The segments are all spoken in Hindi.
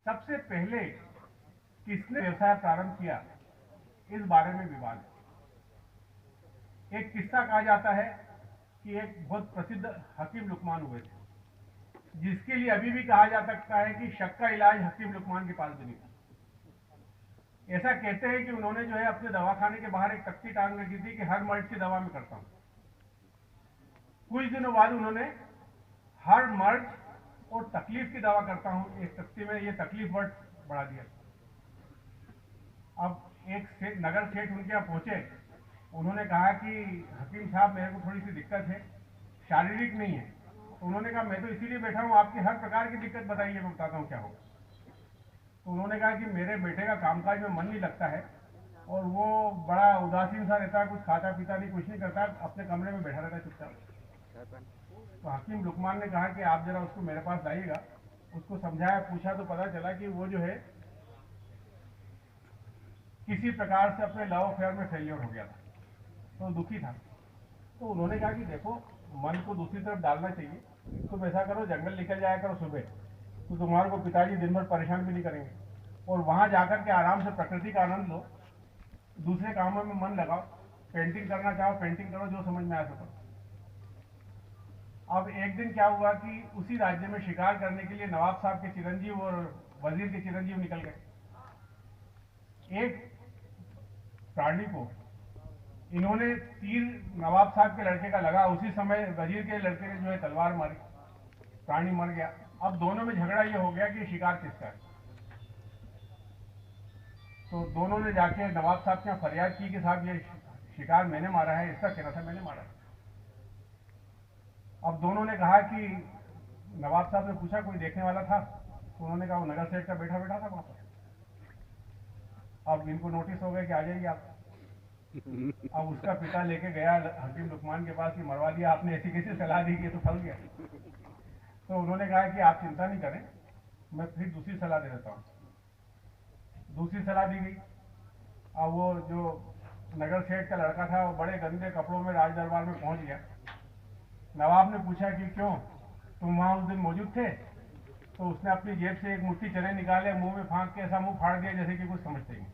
सबसे पहले किसने व्यवसाय प्रारंभ किया, इस बारे में विवाद है। एक किस्सा कहा जाता है कि एक बहुत प्रसिद्ध हकीम लुकमान हुए थे, जिसके लिए अभी भी कहा जा सकता है कि शक का इलाज हकीम लुकमान के पास भी नहीं था। ऐसा कहते हैं कि उन्होंने जो है अपने दवाखाने के बाहर एक तख्ती टांग रखी थी कि हर मर्ज की दवा में करता हूं। कुछ दिनों बाद उन्होंने हर मर्ज और तकलीफ की दवा करता हूं एक तख्ती में ये तकलीफ वर्ड बढ़ा दिया। अब एक नगर सेठ उनके यहाँ पहुंचे, उन्होंने कहा कि हकीम साहब मेरे को थोड़ी सी दिक्कत है, शारीरिक नहीं है। तो उन्होंने कहा मैं तो इसीलिए बैठा हूं, आपकी हर प्रकार की दिक्कत बताइए, मैं बताता हूं क्या होगा। तो उन्होंने कहा कि मेरे बेटे का कामकाज में मन नहीं लगता है और वो बड़ा उदासीन सा रहता है, कुछ खाता पीता नहीं, कुछ नहीं करता, अपने कमरे में बैठा रहता है चुपचाप। तो हकीम लुकमान ने कहा कि आप जरा उसको मेरे पास लाइएगा। उसको समझाया, पूछा तो पता चला कि वो जो है किसी प्रकार से अपने लव अफेयर में फेलियर हो गया था, तो दुखी था। तो उन्होंने कहा कि देखो, मन को दूसरी तरफ डालना चाहिए, तुम ऐसा करो जंगल निकल जाया करो सुबह, तो तुम्हारे को पिताजी दिन भर परेशान भी नहीं करेंगे, और वहां जाकर के आराम से प्रकृति का आनंद लो, दूसरे कामों में मन लगाओ, पेंटिंग करना चाहो पेंटिंग करो, जो समझ में आ सको। अब एक दिन क्या हुआ कि उसी राज्य में शिकार करने के लिए नवाब साहब के चिरंजीव और वजीर के चिरंजीव निकल गए। एक प्राणी को इन्होंने तीर नवाब साहब के लड़के का लगा, उसी समय वजीर के लड़के ने जो है तलवार मारी, प्राणी मर गया। अब दोनों में झगड़ा ये हो गया कि शिकार किसका है। तो दोनों ने जाके नवाब साहब के यहाँ फरियाद की कि साहब ये शिकार मैंने मारा है, इसका कहना था मैंने मारा है। अब दोनों ने कहा कि नवाब साहब ने पूछा कोई देखने वाला था, तो उन्होंने कहा वो नगर सेठ का बैठा बैठा था वहां पर। अब इनको नोटिस हो गया कि आ जाइए आप। अब उसका पिता लेके गया हकीम लुकमान के पास कि मरवा दिया आपने, ऐसी कैसी सलाह दी कि तो फल गया। तो उन्होंने कहा कि आप चिंता नहीं करें, मैं फिर दूसरी सलाह दे देता हूँ। दूसरी सलाह दी गई। अब वो जो नगर सेठ का लड़का था वो बड़े गंदे कपड़ों में राज दरबार में पहुंच गया। नवाब ने पूछा कि क्यों, तुम वहां उस दिन मौजूद थे? तो उसने अपनी जेब से एक मुट्ठी चने निकाले, मुंह में फांक के ऐसा मुंह फाड़ दिया जैसे कि कुछ समझते ही।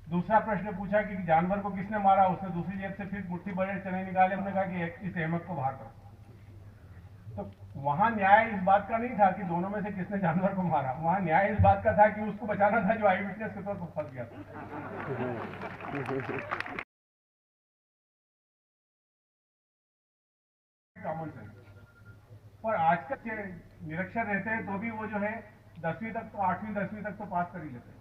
दूसरा प्रश्न पूछा कि जानवर को किसने मारा? उसने दूसरी जेब से फिर मुट्ठी भरे चने निकाले, हमने कहा कि इस अहमद को बाहर करो। तो वहां न्याय इस बात का नहीं था कि दोनों में से किसने जानवर को मारा, वहां न्याय इस बात का था कि उसको बचाना था जो आई विटनेस के तौर पर फंस गया था। Common sense. पर आजकल के निरक्षर रहते हैं तो भी वो जो है 10वीं तक तो 8वीं 10वीं तक तो पास कर ही लेते हैं।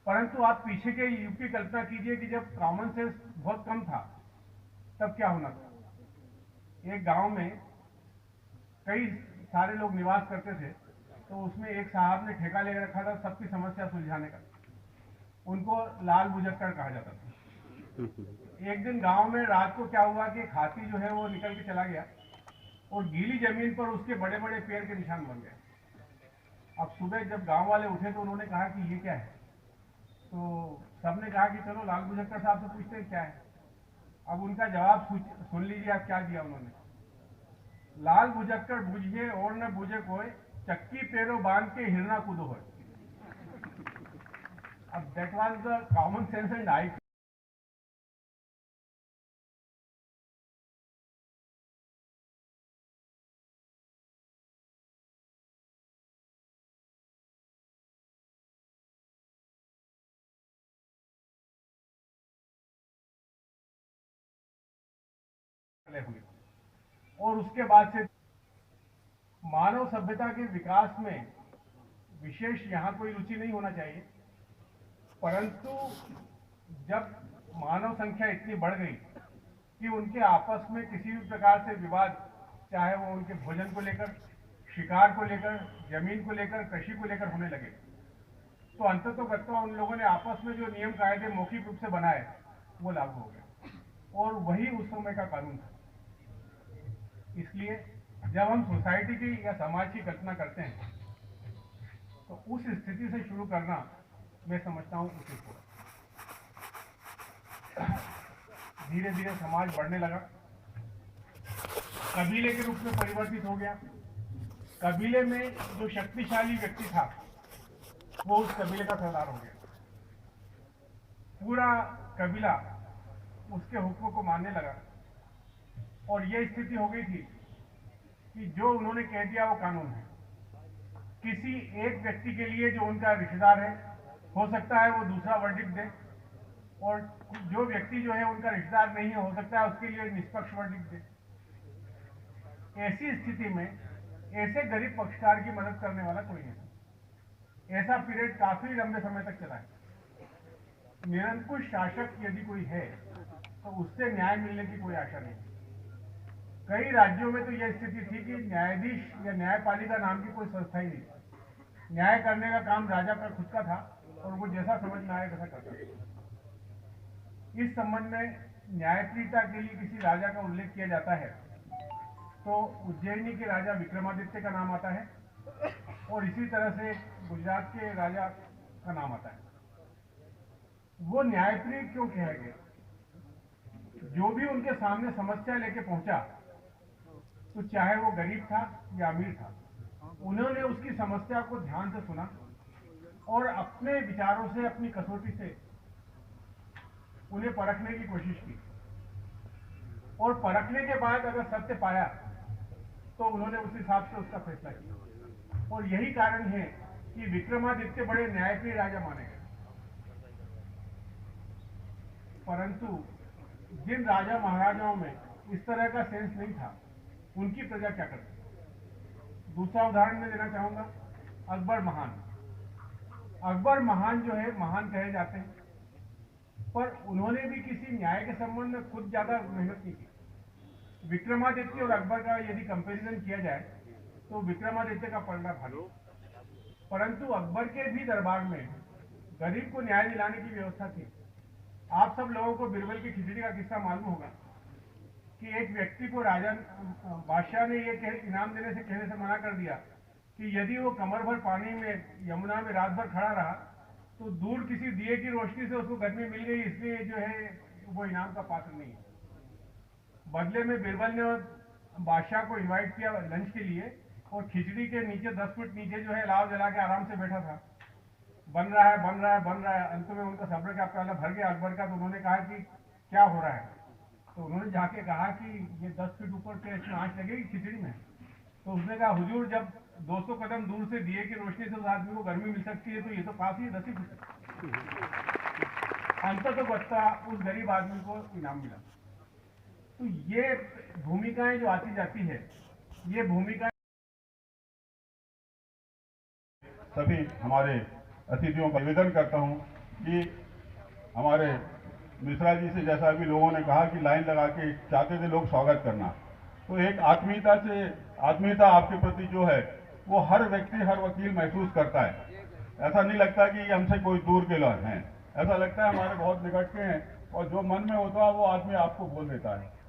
परंतु आप पीछे के युग की कल्पना कीजिए कि जब कॉमन सेंस बहुत कम था, तब क्या होना था। एक गांव में कई सारे लोग निवास करते थे, तो उसमें एक साहब ने ठेका ले रखा था सबकी समस्या सुलझाने का। उनको लाल बुझक्कड़ कहा जाता था। एक दिन गांव में रात को क्या हुआ कि एक हाथी जो है वो निकल के चला गया और गीली जमीन पर उसके बड़े बड़े पैर के निशान बन गए। अब सुबह जब गांव वाले उठे तो उन्होंने कहा कि ये क्या है। तो सबने कहा कि चलो लाल बुझक्कड़ साहब से पूछते हैं क्या है। अब उनका जवाब सुन लीजिए आप क्या दिया उन्होंने। लाल बुझक्कड़ बुझे और न बुझे कोई, चक्की पैरों बांध के हिरना कूदो हो। अब that was the common sense and I हुए। और उसके बाद से मानव सभ्यता के विकास में विशेष यहाँ कोई रुचि नहीं होना चाहिए, परंतु जब मानव संख्या इतनी बढ़ गई कि उनके आपस में किसी भी प्रकार से विवाद, चाहे वो उनके भोजन को लेकर, शिकार को लेकर, जमीन को लेकर, कृषि को लेकर होने लगे, तो अंततोगत्वा उन लोगों ने आपस में जो नियम कायदे मौखिक रूप से बनाए वो लागू हो गए, और वही उस समय का कानून था। इसलिए जब हम सोसाइटी की या समाज की कल्पना करते हैं तो उस स्थिति से शुरू करना मैं समझता हूं उचित होगा। धीरे धीरे समाज बढ़ने लगा, कबीले के रूप में परिवर्तित हो गया। कबीले में जो शक्तिशाली व्यक्ति था वो उस कबीले का सरदार हो गया। पूरा कबीला उसके हुक्म को मानने लगा और ये स्थिति हो गई थी कि जो उन्होंने कह दिया वो कानून है। किसी एक व्यक्ति के लिए जो उनका रिश्तेदार है, हो सकता है वो दूसरा वर्डिक्ट दे, और जो व्यक्ति जो है उनका रिश्तेदार नहीं है, हो सकता है उसके लिए निष्पक्ष वर्डिक्ट दे। ऐसी स्थिति में ऐसे गरीब पक्षकार की मदद करने वाला कोई नहीं। ऐसा पीरियड काफी लंबे समय तक चला है। निरंकुश शासक यदि कोई है तो उससे न्याय मिलने की कोई आशा नहीं। कई राज्यों में तो यह स्थिति थी कि न्यायाधीश या न्यायपालिका नाम की कोई संस्था ही नहीं। न्याय करने का काम राजा का खुद का था और वो जैसा समझ में आए वैसा करता था। इस संबंध में न्यायप्रियता के लिए किसी राजा का उल्लेख किया जाता है तो उज्जैनी के राजा विक्रमादित्य का नाम आता है, और इसी तरह से गुजरात के राजा का नाम आता है। वो न्यायप्रिय क्यों कहे गए? जो भी उनके सामने समस्या लेके पहुंचा, तो चाहे वो गरीब था या अमीर था, उन्होंने उसकी समस्या को ध्यान से सुना और अपने विचारों से, अपनी कसौटी से उन्हें परखने की कोशिश की, और परखने के बाद अगर सत्य पाया तो उन्होंने उस हिसाब से उसका फैसला किया। और यही कारण है कि विक्रमादित्य बड़े न्यायप्रिय राजा माने गए। परंतु जिन राजा महाराजाओं में इस तरह का सेंस नहीं था, उनकी प्रजा क्या करती? दूसरा उदाहरण मैं देना चाहूंगा, अकबर महान। अकबर महान जो है, महान कहे जाते हैं, पर उन्होंने भी किसी न्याय के संबंध में खुद ज्यादा मेहनत नहीं की। विक्रमादित्य और अकबर का यदि कंपैरिजन किया जाए तो विक्रमादित्य का पलड़ा भारी, परंतु अकबर के भी दरबार में गरीब को न्याय दिलाने की व्यवस्था थी। आप सब लोगों को बिरबल की खिचड़ी का किस्सा मालूम होगा कि एक व्यक्ति को राजा बादशाह ने ये इनाम देने से, कहने से मना कर दिया कि यदि वो कमर भर पानी में यमुना में रात भर खड़ा रहा तो दूर किसी दिए की रोशनी से उसको गर्मी मिल गई, इसलिए जो है वो इनाम का पात्र नहीं है। बदले में बिरबल ने बादशाह को इनवाइट किया लंच के लिए, और खिचड़ी के नीचे 10 फुट नीचे जो है लाव जला के आराम से बैठा था। बन रहा है, बन रहा है, बन रहा है। अंत में उनका सब्र का प्याला भर गया अकबर का, तो उन्होंने कहा कि क्या हो रहा है? तो उन्होंने जाके कहा कि ये 10 फीट ऊपर के इसमें आंच लगेगी खिचड़ी में। तो उसने कहा, हुजूर जब 200 कदम दूर से दिए की रोशनी से उस आदमी को गर्मी मिल सकती है तो ये तो पास ही 10 फीट। अंत तो बचता उस गरीब आदमी को इनाम मिला। तो ये भूमिकाएं जो आती जाती है, ये भूमिकाएं सभी हमारे अतिथियों का निवेदन करता हूं कि हमारे मिश्रा जी से, जैसा अभी लोगों ने कहा कि लाइन लगा के चाहते थे लोग स्वागत करना, तो एक आत्मीयता आपके प्रति जो है वो हर व्यक्ति, हर वकील महसूस करता है। ऐसा नहीं लगता कि ये हमसे कोई दूर के लोग हैं, ऐसा लगता है हमारे बहुत निकट के हैं, और जो मन में होता है वो आदमी आपको बोल देता है।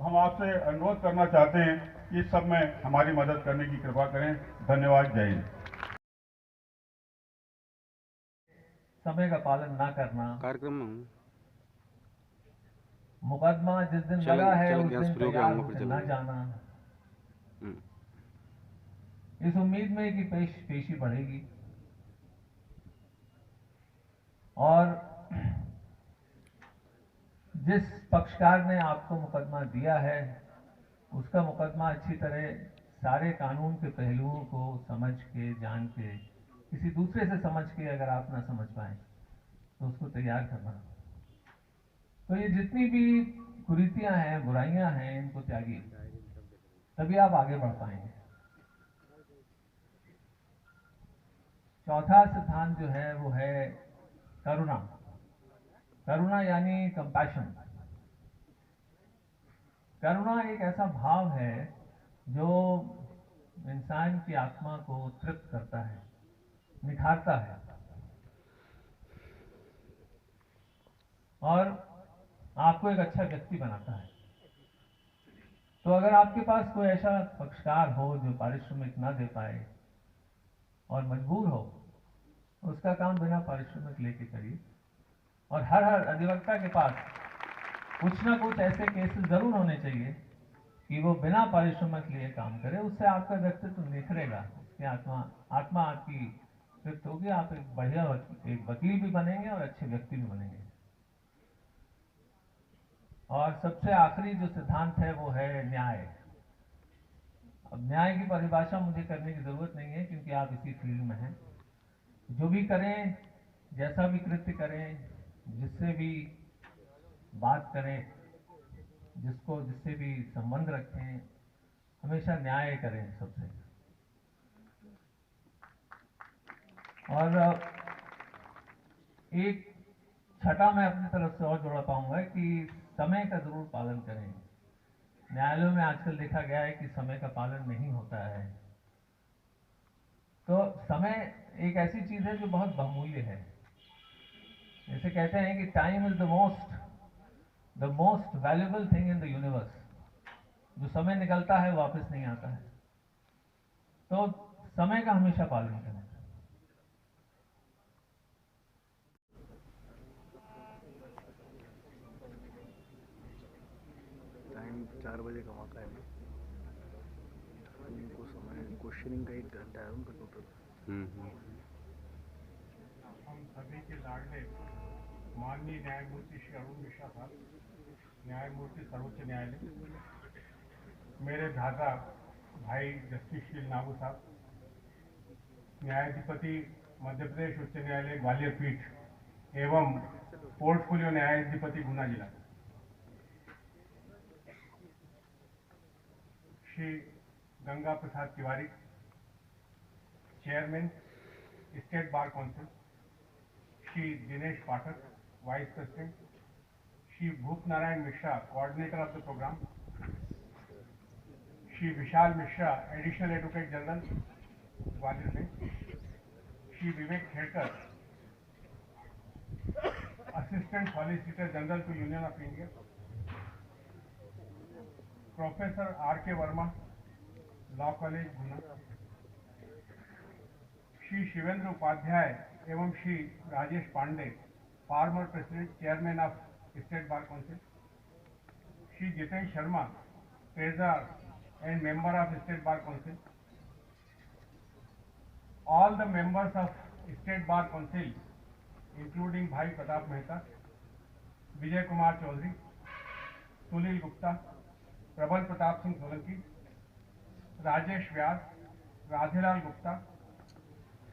हम आपसे अनुरोध करना चाहते हैं कि इस सब में हमारी मदद करने की कृपा करें। धन्यवाद। जय हिंद। समय का पालन ना करना, कार्यक्रम में मुकदमा जिस दिन लगा है उस दिन तैयार होकर न जाना, इस उम्मीद में कि पेशी बढ़ेगी, और जिस पक्षकार ने आपको मुकदमा दिया है उसका मुकदमा अच्छी तरह सारे कानून के पहलुओं को समझ के, जान के, किसी दूसरे से समझ के अगर आप ना समझ पाए तो उसको तैयार करना। तो ये जितनी भी कुरीतियां हैं, बुराइयां हैं, इनको त्यागिए, तभी आप आगे बढ़ पाएंगे। चौथा सिद्धांत जो है वो है करुणा। करुणा यानी कंपैशन। करुणा एक ऐसा भाव है जो इंसान की आत्मा को तृप्त करता है, निखारता है, और आपको एक अच्छा व्यक्ति बनाता है। तो अगर आपके पास कोई ऐसा पक्षकार हो जो पारिश्रमिक ना दे पाए और मजबूर हो, उसका काम बिना पारिश्रमिक लेके करिए। और हर अधिवक्ता के पास कुछ ना कुछ ऐसे केसेस जरूर होने चाहिए कि वो बिना पारिश्रमिक लिए काम करे। उससे आपका व्यक्तित्व निखरेगा, उसकी आत्मा आपकी तृप्त होगी, आप एक बढ़िया एक वकील भी बनेंगे और अच्छे व्यक्ति भी बनेंगे। और सबसे आखिरी जो सिद्धांत है वो है न्याय। अब न्याय की परिभाषा मुझे करने की जरूरत नहीं है, क्योंकि आप इसी फील्ड में हैं। जो भी करें, जैसा भी कृत्य करें, जिससे भी बात करें, जिससे भी संबंध रखें, हमेशा न्याय करें सबसे। और एक छठा मैं अपनी तरफ से और जोड़ा पाऊंगा कि समय का जरूर पालन करें। न्यायालयों में आजकल देखा गया है कि समय का पालन नहीं होता है। तो समय एक ऐसी चीज है जो बहुत बहुमूल्य है। जैसे कहते हैं कि time is the most valuable thing in the universe. जो समय निकलता है वापस नहीं आता है। तो समय का हमेशा पालन करें। टाइम 4 बजे का मौका है। उनको समय क्वेश्चनिंग का 1 घंटा है उनका टोटल। हम सभी के लाडले माननीय न्यायमूर्ति श्री अरुण मिश्रा साहब, न्यायमूर्ति सर्वोच्च न्यायालय, मेरे दादा भाई जस्टिस श्री नागू साहब, न्यायाधिपति मध्य प्रदेश उच्च न्यायालय ग्वालियर पीठ एवं पोर्टफोलियो न्यायाधिपति गुना जिला, Shri Ganga Prasad Tiwari, chairman state bar council, Shri Dinesh Pathak, vice president, Shri Bhup Narayan Mishra, coordinator of the programme, Shri Vishal Mishra, additional advocate general Gwalior में, Shri Vivek Khedkar, assistant solicitor general to union of India, professor R K Verma, law college Guna, Shri Shivendra Upadhyay एवं Shri Rajesh Pandey, former president chairman of state bar council, Shri Jitendra Sharma, treasurer and member of State Bar Council, all the members of State Bar Council, including Bhai Pratap Mehta, Vijay Kumar Chaudhary, Sulil Gupta, Prabal Pratap Singh Solanki, Rajesh Vyas, Radhilal Gupta,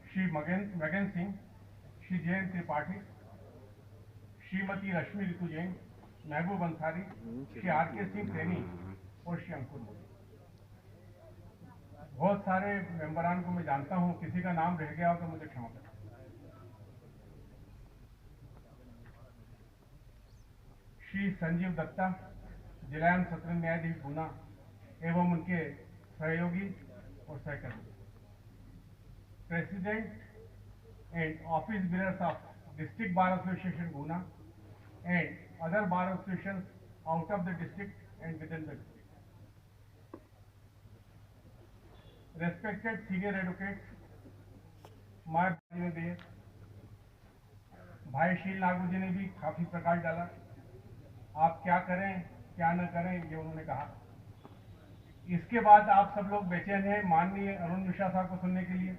Shri Magan Singh, Shri Jain Tripathi, Shrimati Rashmi Ritu Jain, Mehboob Ansari, Shri R.K. Singh Saini और श्री अंकुर मोदी। बहुत सारे मेंबरान को मैं जानता हूं, किसी का नाम रह गया हो तो मुझे क्षमा करें। श्री संजीव दत्ता, जिलायन सत्र न्यायाधीश गुना एवं उनके सहयोगी और सहकर्मी, president and office bearers of district bar association Guna and other bar association out of the district and within the district, respected senior advocates, my भाई शील नागू जी ने भी काफी प्रकाश डाला। आप क्या करें क्या न करें ये उन्होंने कहा। इसके बाद आप सब लोग बेचैन हैं माननीय अरुण मिश्रा साहब को सुनने के लिए,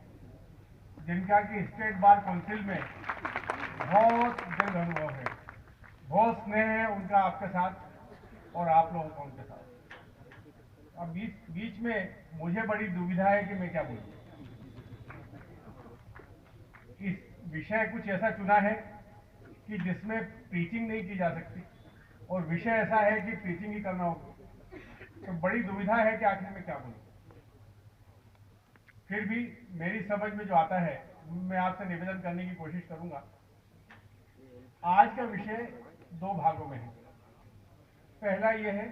जिनका कि स्टेट बार काउंसिल में बहुत दीर्घ अनुभव है, बहुत स्नेह है उनका आपके साथ और आप लोगों का उनके साथ। अब बीच में मुझे बड़ी दुविधा है कि मैं क्या बोलूं। इस विषय कुछ ऐसा चुना है कि जिसमें प्रीचिंग नहीं की जा सकती और विषय ऐसा है कि प्रीचिंग ही करना होगा, तो बड़ी दुविधा है कि आखिर में क्या बोलूं। फिर भी मेरी समझ में जो आता है मैं आपसे निवेदन करने की कोशिश करूंगा। आज का विषय 2 भागों में है। पहला यह है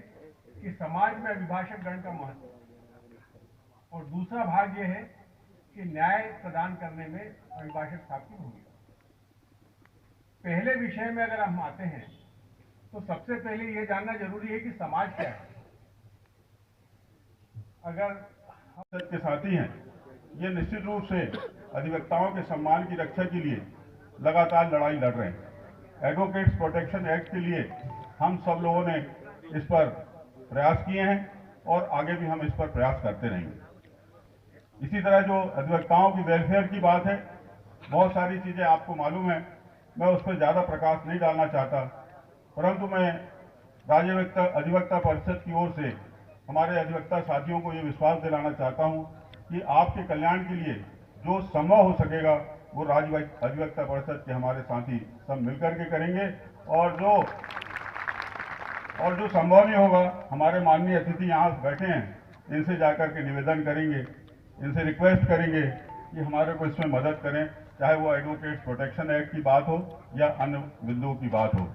कि समाज में अभिभाषक गण का महत्व और दूसरा भाग यह है कि न्याय प्रदान करने में अभिभाषक साहब की भूमिका। पहले विषय में अगर हम आते हैं तो सबसे पहले यह जानना जरूरी है कि समाज क्या है। अगर हम के साथी हैं, ये निश्चित रूप से अधिवक्ताओं के सम्मान की रक्षा के लिए लगातार लड़ाई लड़ रहे हैं। एडवोकेट्स प्रोटेक्शन एक्ट के लिए हम सब लोगों ने इस पर प्रयास किए हैं और आगे भी हम इस पर प्रयास करते रहेंगे। इसी तरह जो अधिवक्ताओं की वेलफेयर की बात है, बहुत सारी चीज़ें आपको मालूम है, मैं उस पर ज़्यादा प्रकाश नहीं डालना चाहता, परंतु मैं राज्य अधिवक्ता परिषद की ओर से हमारे अधिवक्ता साथियों को ये विश्वास दिलाना चाहता हूँ कि आपके कल्याण के लिए जो संभव हो सकेगा वो राज्य अधिवक्ता परिषद के हमारे साथी सब मिलकर के करेंगे, और जो संभव नहीं होगा, हमारे माननीय अतिथि यहाँ बैठे हैं, इनसे जाकर के निवेदन करेंगे, इनसे रिक्वेस्ट करेंगे कि हमारे को इसमें मदद करें, चाहे वो एडवोकेट प्रोटेक्शन एक्ट की बात हो या अन्य बिंदुओं की बात हो।